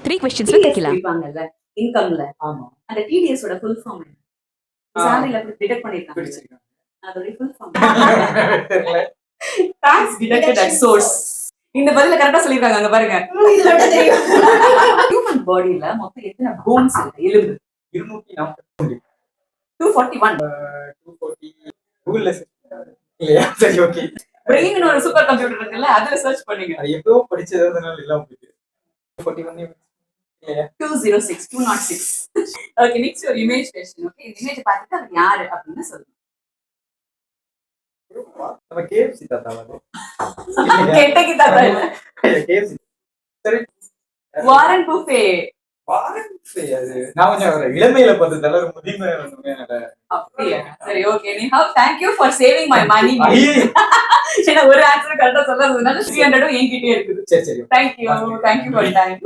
3 क्वेश्चंसல கேக்கலாம். கேட்பாங்கல்ல இன்கம்ல. ஆமா. அந்த TDS ஓட ஃபுல் ஃபார்ம் என்ன? சாலரில அப்படி டிடெக்ட் பண்ணிருக்காங்க. பிடிச்சிருக்காங்க. அதோட full form. Tax deducted at source. இந்த பதில கரெக்ட்டா சொல்லிருக்காங்க அங்க பாருங்க. ஹியூமன் பாடில மொத்தம் எத்தனை போன்ஸ் இருக்கு? எலும்பு 240. 241. 240 கூகுள்ல இல்லையா? சரி ஓகே. பிரெயின் ஒரு சூப்பர் கம்ப்யூட்டர் இருக்குல்ல அதுல சர்ச் பண்ணுங்க. அது எப்போ படிச்சதுனால எல்லாம் போயிடுது. 241 இல்லையா? 206. ஓகே நெக்ஸ்ட் ஒரு இமேஜ் क्वेश्चन. ஓகே இந்த இமேஜ் பார்த்துட்டு அது யாரு அப்படின்னு சொல்லுங்க. நம்ம KFC தாத்தாவா? கேட்டகி தாத்தா இல்ல. KFC. சரி. Warren buffet. வாரன் புஃபே அது நான் கொஞ்சம் ஒரு இளமையில பார்த்ததால ஒரு முதிர்மை வந்தமே. அப்படியே. சரி ஓகே நீ thank you for saving my money. ஏன்னா ஒரு ஆன்சர் கரெக்ட்டா சொல்லாததுனால 300 என்கிட்டயே இருக்குது. சரி சரி. Thank you for time.